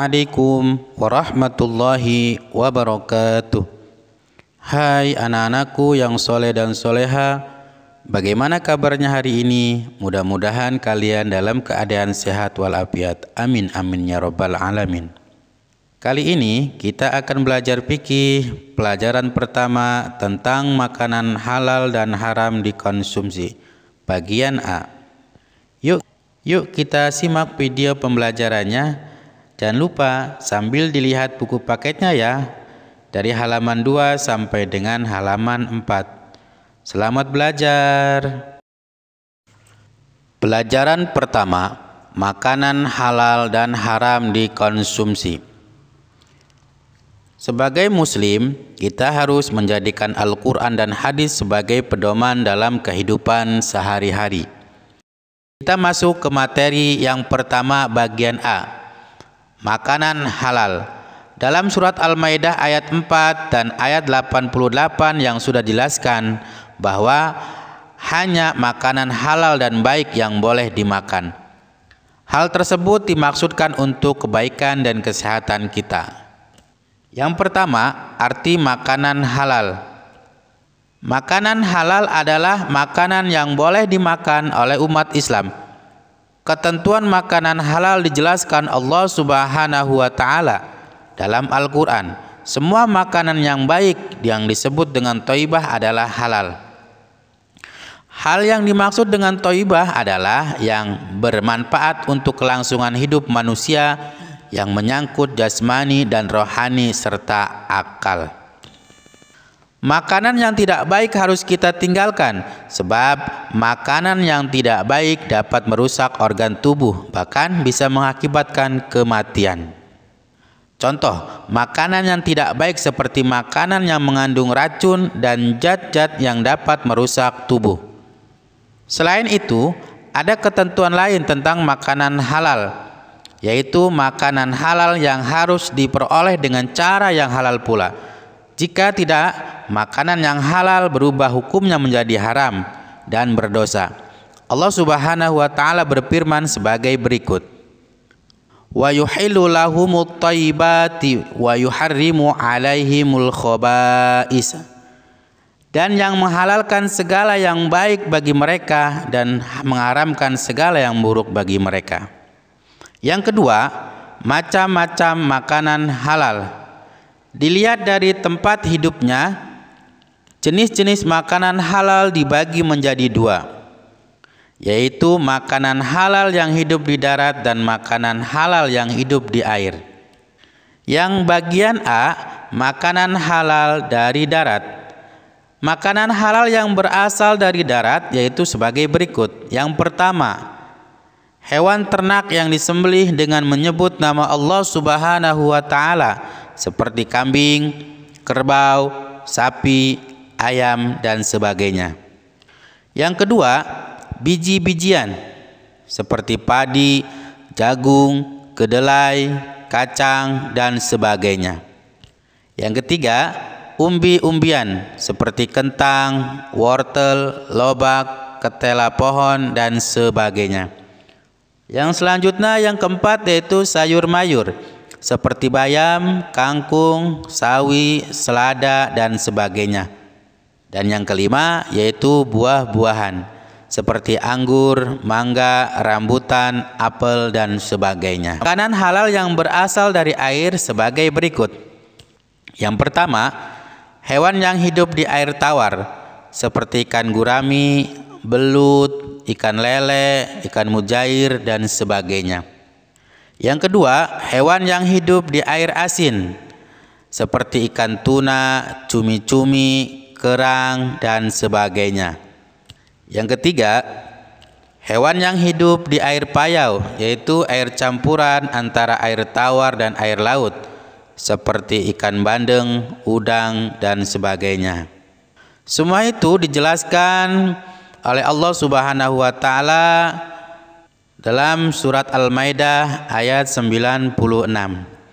Assalamualaikum warahmatullahi wabarakatuh. Hai anak-anakku yang soleh dan soleha, bagaimana kabarnya hari ini? Mudah-mudahan kalian dalam keadaan sehat walafiat. Amin amin ya rabbal alamin. Kali ini kita akan belajar fikih pelajaran pertama tentang makanan halal dan haram dikonsumsi. Bagian A. Yuk kita simak video pembelajarannya. Jangan lupa sambil dilihat buku paketnya ya. Dari halaman 2 sampai dengan halaman 4. Selamat belajar. Pelajaran pertama, makanan halal dan haram dikonsumsi. Sebagai muslim, kita harus menjadikan Al-Quran dan hadis sebagai pedoman dalam kehidupan sehari-hari. Kita masuk ke materi yang pertama, bagian A. Makanan halal. Dalam surat Al-Maidah ayat 4 dan ayat 88 yang sudah dijelaskan bahwa hanya makanan halal dan baik yang boleh dimakan. Hal tersebut dimaksudkan untuk kebaikan dan kesehatan kita. Yang pertama, arti makanan halal. Makanan halal adalah makanan yang boleh dimakan oleh umat Islam. Ketentuan makanan halal dijelaskan Allah Subhanahu wa Ta'ala dalam Al-Quran. Semua makanan yang baik yang disebut dengan thayyibah adalah halal. Hal yang dimaksud dengan thayyibah adalah yang bermanfaat untuk kelangsungan hidup manusia, yang menyangkut jasmani dan rohani serta akal. Makanan yang tidak baik harus kita tinggalkan, sebab makanan yang tidak baik dapat merusak organ tubuh, bahkan bisa mengakibatkan kematian. Contoh, makanan yang tidak baik seperti makanan yang mengandung racun dan zat-zat yang dapat merusak tubuh. Selain itu, ada ketentuan lain tentang makanan halal, yaitu makanan halal yang harus diperoleh dengan cara yang halal pula. Jika tidak, makanan yang halal berubah hukumnya menjadi haram dan berdosa. Allah Subhanahu wa Ta'ala berfirman sebagai berikut: wa yuhillu lahumut thayyibati wa yuharrimu alaihimul khaba'is. Dan yang menghalalkan segala yang baik bagi mereka dan mengharamkan segala yang buruk bagi mereka. Yang kedua, macam-macam makanan halal. Dilihat dari tempat hidupnya, jenis-jenis makanan halal dibagi menjadi dua, yaitu makanan halal yang hidup di darat dan makanan halal yang hidup di air. Yang bagian A, makanan halal dari darat. Makanan halal yang berasal dari darat yaitu sebagai berikut. Yang pertama, hewan ternak yang disembelih dengan menyebut nama Allah Subhanahu wa Ta'ala, seperti kambing, kerbau, sapi, ayam, dan sebagainya. Yang kedua, biji-bijian seperti padi, jagung, kedelai, kacang, dan sebagainya. Yang ketiga, umbi-umbian seperti kentang, wortel, lobak, ketela pohon, dan sebagainya. Yang selanjutnya, yang keempat, yaitu sayur mayur seperti bayam, kangkung, sawi, selada, dan sebagainya. Dan yang kelima, yaitu buah-buahan seperti anggur, mangga, rambutan, apel, dan sebagainya. Makanan halal yang berasal dari air sebagai berikut. Yang pertama, hewan yang hidup di air tawar seperti ikan gurami, belut, ikan lele, ikan mujair, dan sebagainya. Yang kedua, hewan yang hidup di air asin seperti ikan tuna, cumi-cumi, kerang, dan sebagainya. Yang ketiga, hewan yang hidup di air payau, yaitu air campuran antara air tawar dan air laut seperti ikan bandeng, udang, dan sebagainya. Semua itu dijelaskan oleh Allah Subhanahu wa Ta'ala dalam surat Al-Maidah ayat 96.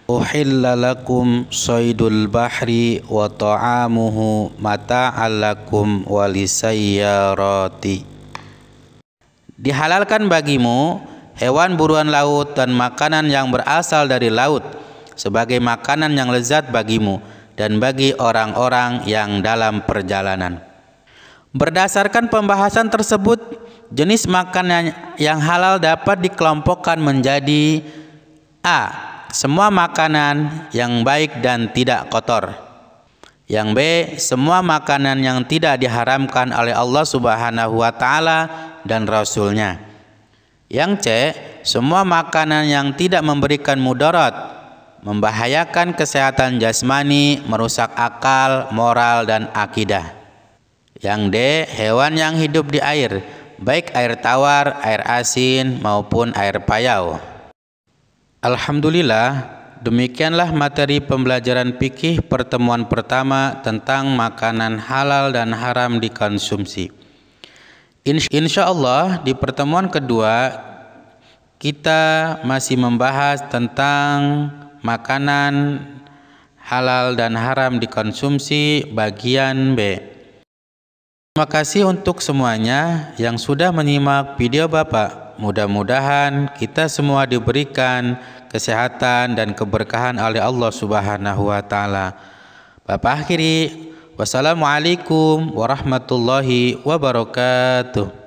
Uhilla lakum saydul bahri wa ta'amuhu mata'al lakum walisayyarati. Dihalalkan bagimu hewan buruan laut dan makanan yang berasal dari laut sebagai makanan yang lezat bagimu dan bagi orang-orang yang dalam perjalanan. Berdasarkan pembahasan tersebut, jenis makanan yang halal dapat dikelompokkan menjadi A. Semua makanan yang baik dan tidak kotor. Yang B. Semua makanan yang tidak diharamkan oleh Allah Subhanahu wa Ta'ala dan Rasul-Nya. Yang C. Semua makanan yang tidak memberikan mudarat, membahayakan kesehatan jasmani, merusak akal, moral, dan akidah. Yang D. Hewan yang hidup di air, baik air tawar, air asin, maupun air payau. Alhamdulillah, demikianlah materi pembelajaran fikih pertemuan pertama tentang makanan halal dan haram dikonsumsi. Insya Allah di pertemuan kedua kita masih membahas tentang makanan halal dan haram dikonsumsi bagian B. Terima kasih untuk semuanya yang sudah menyimak video Bapak. Mudah-mudahan kita semua diberikan kesehatan dan keberkahan oleh Allah Subhanahu wa Ta'ala. Bapak akhiri, wassalamualaikum warahmatullahi wabarakatuh.